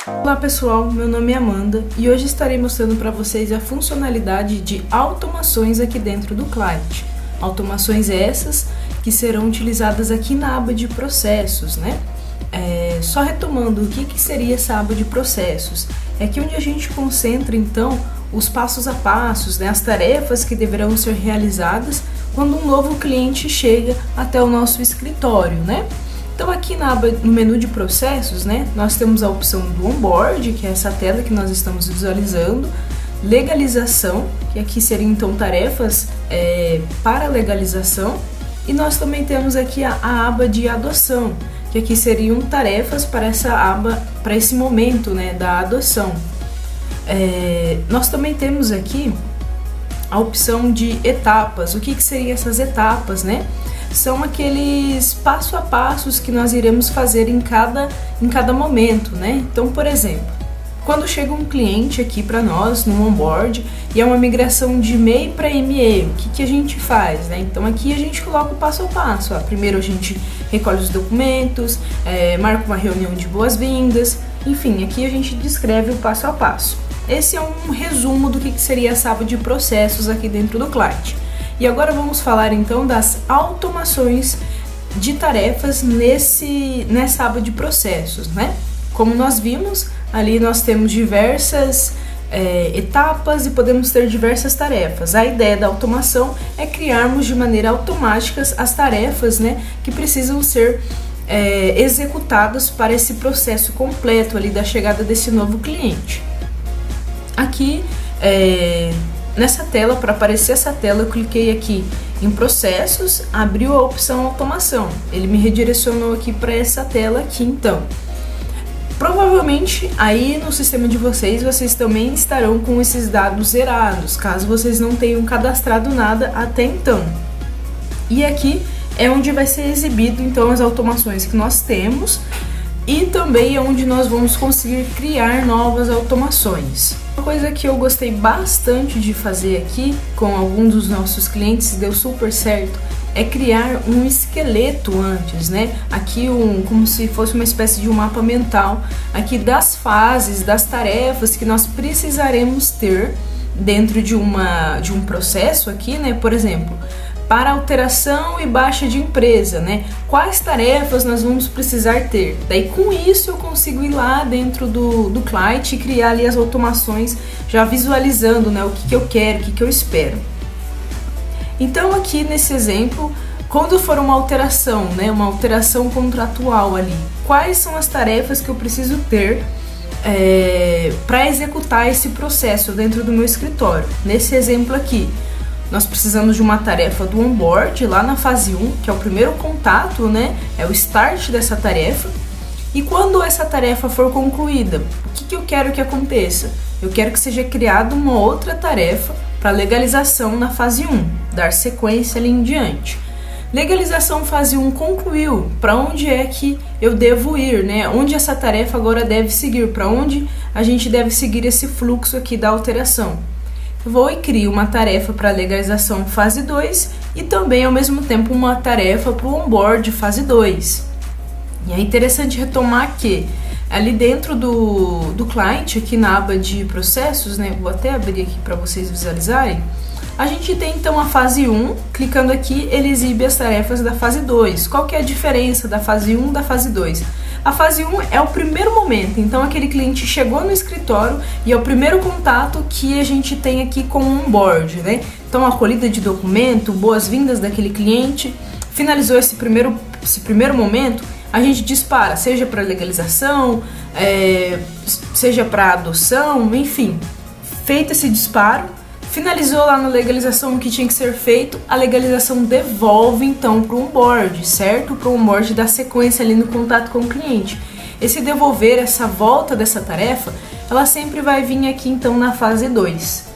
Olá pessoal, meu nome é Amanda e hoje estarei mostrando para vocês a funcionalidade de automações aqui dentro do Client. Automações essas que serão utilizadas aqui na aba de processos, né? Só retomando, o que seria essa aba de processos? É aqui onde a gente concentra então os passos a passos, né? As tarefas que deverão ser realizadas quando um novo cliente chega até o nosso escritório, né? Então aqui na aba, no menu de processos, né, nós temos a opção do onboard, que é essa tela que nós estamos visualizando, legalização, que aqui seriam então tarefas para legalização, e nós também temos aqui a aba de adoção, que aqui seriam tarefas para essa aba, para esse momento, né, da adoção. Nós também temos aqui a opção de etapas. O que seriam essas etapas, né? São aqueles passo a passos que nós iremos fazer em cada momento, né? Então, por exemplo, quando chega um cliente aqui para nós no onboard e é uma migração de e-mail para e-mail, o que a gente faz, né? Então aqui a gente coloca o passo a passo. Primeiro a gente recolhe os documentos, marca uma reunião de boas-vindas, enfim, aqui a gente descreve o passo a passo. Esse é um resumo do que seria essa aba de processos aqui dentro do Client. E agora vamos falar então das automações de tarefas nessa aba de processos, né? Como nós vimos, ali nós temos diversas etapas e podemos ter diversas tarefas. A ideia da automação é criarmos de maneira automática as tarefas, né, que precisam ser executadas para esse processo completo ali da chegada desse novo cliente. Aqui, nessa tela, para aparecer essa tela, eu cliquei aqui em processos, abriu a opção automação. Ele me redirecionou aqui para essa tela aqui, então. Provavelmente aí no sistema de vocês também estarão com esses dados zerados, caso vocês não tenham cadastrado nada até então. E aqui é onde vai ser exibido então as automações que nós temos e também é onde nós vamos conseguir criar novas automações. Uma coisa que eu gostei bastante de fazer aqui com alguns dos nossos clientes, deu super certo, é criar um esqueleto antes, né? Aqui como se fosse uma espécie de um mapa mental aqui das fases, das tarefas que nós precisaremos ter dentro de um processo aqui, né? Por exemplo, para alteração e baixa de empresa, né? Quais tarefas nós vamos precisar ter? Daí com isso eu consigo ir lá dentro do Client e criar ali as automações, já visualizando, né, o que eu quero, o que eu espero. Então aqui nesse exemplo, quando for uma alteração, né, uma alteração contratual ali, quais são as tarefas que eu preciso ter para executar esse processo dentro do meu escritório? Nesse exemplo aqui, nós precisamos de uma tarefa do onboard lá na fase 1, que é o primeiro contato, né? É o start dessa tarefa. E quando essa tarefa for concluída, o que eu quero que aconteça? Eu quero que seja criada uma outra tarefa para legalização na fase 1, dar sequência ali em diante. Legalização fase 1 concluiu, para onde é que eu devo ir, né? Onde essa tarefa agora deve seguir, para onde a gente deve seguir esse fluxo aqui da alteração. Vou e crio uma tarefa para legalização fase 2 e também ao mesmo tempo uma tarefa para o onboard fase 2. E é interessante retomar que ali dentro do Client, aqui na aba de processos, né, vou até abrir aqui para vocês visualizarem, a gente tem então a fase 1, clicando aqui ele exibe as tarefas da fase 2. Qual que é a diferença da fase 1 da fase 2? A fase 1 é o primeiro momento, então aquele cliente chegou no escritório e é o primeiro contato que a gente tem aqui com o onboard, né? Então a acolhida de documento, boas-vindas daquele cliente, finalizou esse primeiro momento, a gente dispara, seja para legalização, seja para adoção, enfim. Feito esse disparo, finalizou lá na legalização o que tinha que ser feito, a legalização devolve então para o onboard, certo? Para o onboard dar sequência ali no contato com o cliente. Esse devolver, essa volta dessa tarefa, ela sempre vai vir aqui então na fase 2.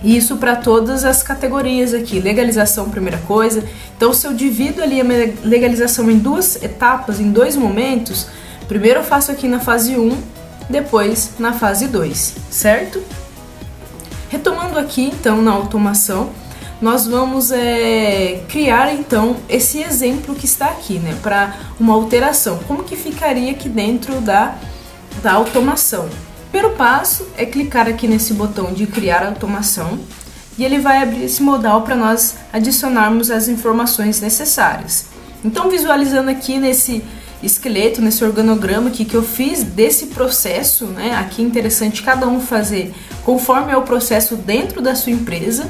Isso para todas as categorias aqui, legalização primeira coisa. Então se eu divido ali a minha legalização em duas etapas, em dois momentos, primeiro eu faço aqui na fase 1, depois na fase 2, certo? Retomando aqui então na automação, nós vamos criar então esse exemplo que está aqui, né, para uma alteração. Como que ficaria aqui dentro da da automação. O primeiro passo é clicar aqui nesse botão de criar automação e ele vai abrir esse modal para nós adicionarmos as informações necessárias. Então, visualizando aqui nesse esqueleto, nesse organograma aqui que eu fiz desse processo, né? Aqui é interessante cada um fazer conforme é o processo dentro da sua empresa.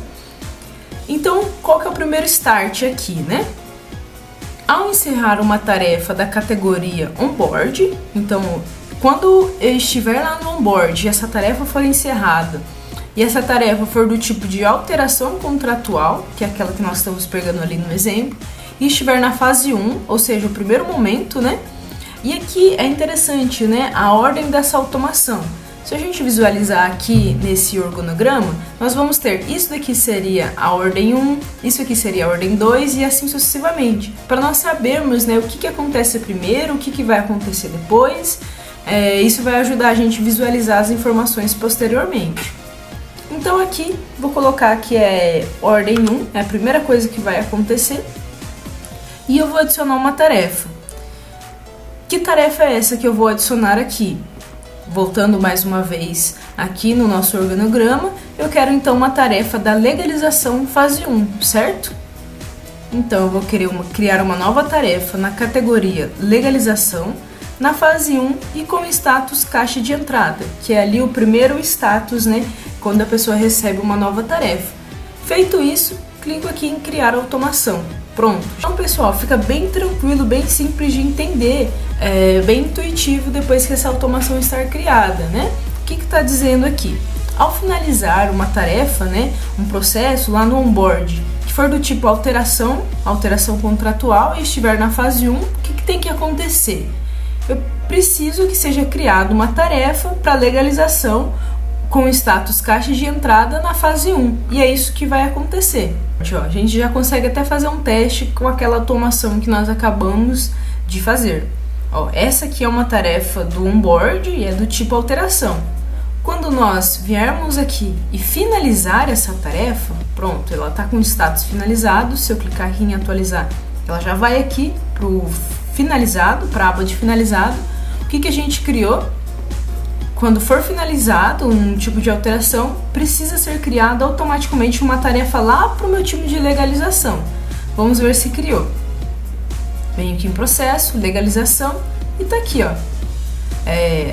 Então, qual que é o primeiro start aqui, né? Ao encerrar uma tarefa da categoria onboard, então, quando eu estiver lá no onboard e essa tarefa for encerrada, e essa tarefa for do tipo de alteração contratual, que é aquela que nós estamos pegando ali no exemplo, e estiver na fase 1, ou seja, o primeiro momento, né? E aqui é interessante, né? A ordem dessa automação. Se a gente visualizar aqui nesse organograma, nós vamos ter isso daqui seria a ordem 1, isso aqui seria a ordem 2 e assim sucessivamente. Para nós sabermos, né, o que acontece primeiro, o que vai acontecer depois, isso vai ajudar a gente a visualizar as informações posteriormente. Então aqui, vou colocar que é ordem 1, é a primeira coisa que vai acontecer. E eu vou adicionar uma tarefa. Que tarefa é essa que eu vou adicionar aqui? Voltando mais uma vez aqui no nosso organograma, eu quero então uma tarefa da legalização fase 1, certo? Então eu vou querer criar uma nova tarefa na categoria legalização, na fase 1 e com status caixa de entrada, que é ali o primeiro status, né, quando a pessoa recebe uma nova tarefa. Feito isso, clico aqui em criar automação. Pronto. Então, pessoal, fica bem tranquilo, bem simples de entender, bem intuitivo depois que essa automação estar criada, né? O que está dizendo aqui? Ao finalizar uma tarefa, né, um processo lá no onboard, que for do tipo alteração contratual e estiver na fase 1, o que tem que acontecer? Eu preciso que seja criada uma tarefa para legalização com status caixa de entrada na fase 1. E é isso que vai acontecer. A gente já consegue até fazer um teste com aquela automação que nós acabamos de fazer. Essa aqui é uma tarefa do onboard e é do tipo alteração. Quando nós viermos aqui e finalizar essa tarefa, pronto, ela está com status finalizado. Se eu clicar aqui em atualizar, ela já vai aqui para o finalizado, para a aba de finalizado. O que a gente criou? Quando for finalizado um tipo de alteração, precisa ser criada automaticamente uma tarefa lá para o meu time de legalização. Vamos ver se criou. Venho aqui em processo, legalização, e tá aqui, ó.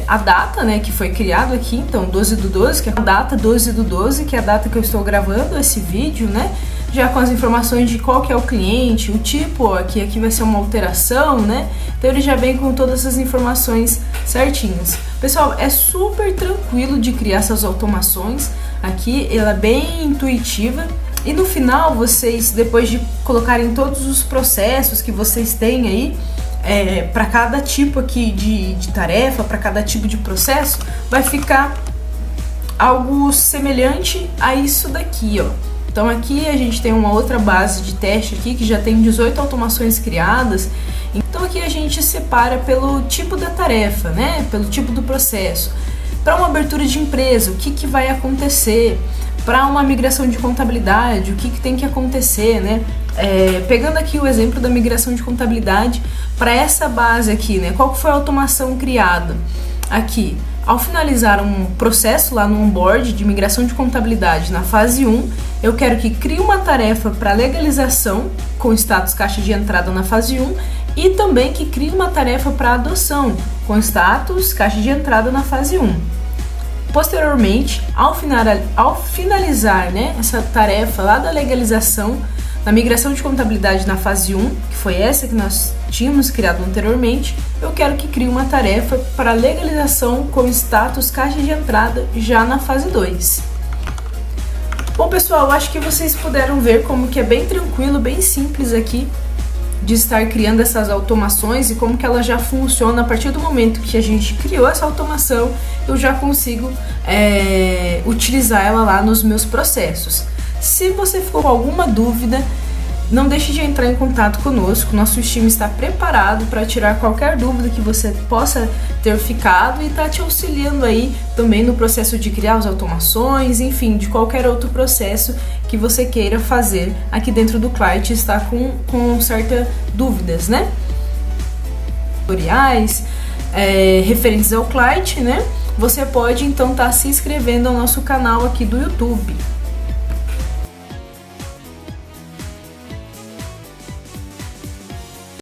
A data, né, que foi criado aqui, então 12/12, que é a data 12/12, que é a data que eu estou gravando esse vídeo, né? Já com as informações de qual que é o cliente, o tipo, aqui vai ser uma alteração, né? Então ele já vem com todas essas informações certinhas. Pessoal, é super tranquilo de criar essas automações. Aqui ela é bem intuitiva. E no final, vocês, depois de colocarem todos os processos que vocês têm aí, para cada tipo aqui de tarefa, para cada tipo de processo, vai ficar algo semelhante a isso daqui, ó. Então aqui a gente tem uma outra base de teste aqui que já tem 18 automações criadas. Então aqui a gente separa pelo tipo da tarefa, né? Pelo tipo do processo. Para uma abertura de empresa, o que vai acontecer? Para uma migração de contabilidade, o que tem que acontecer, né? Pegando aqui o exemplo da migração de contabilidade, para essa base aqui, né? Qual foi a automação criada? Aqui, ao finalizar um processo lá no onboard de migração de contabilidade na fase 1, eu quero que crie uma tarefa para legalização com status caixa de entrada na fase 1 e também que crie uma tarefa para adoção com status caixa de entrada na fase 1. Posteriormente, ao finalizar, né, essa tarefa lá da legalização, na migração de contabilidade na fase 1, que foi essa que nós tínhamos criado anteriormente, eu quero que crie uma tarefa para legalização com status caixa de entrada já na fase 2. Bom, pessoal, acho que vocês puderam ver como que é bem tranquilo, bem simples aqui de estar criando essas automações e como que ela já funciona. A partir do momento que a gente criou essa automação, eu já consigo utilizar ela lá nos meus processos. Se você ficou com alguma dúvida, não deixe de entrar em contato conosco. Nosso time está preparado para tirar qualquer dúvida que você possa ter ficado e está te auxiliando aí também no processo de criar as automações, enfim, de qualquer outro processo que você queira fazer aqui dentro do Client, está com certas dúvidas, né? Tutoriais, referentes ao Client, né? Você pode então estar se inscrevendo ao nosso canal aqui do YouTube.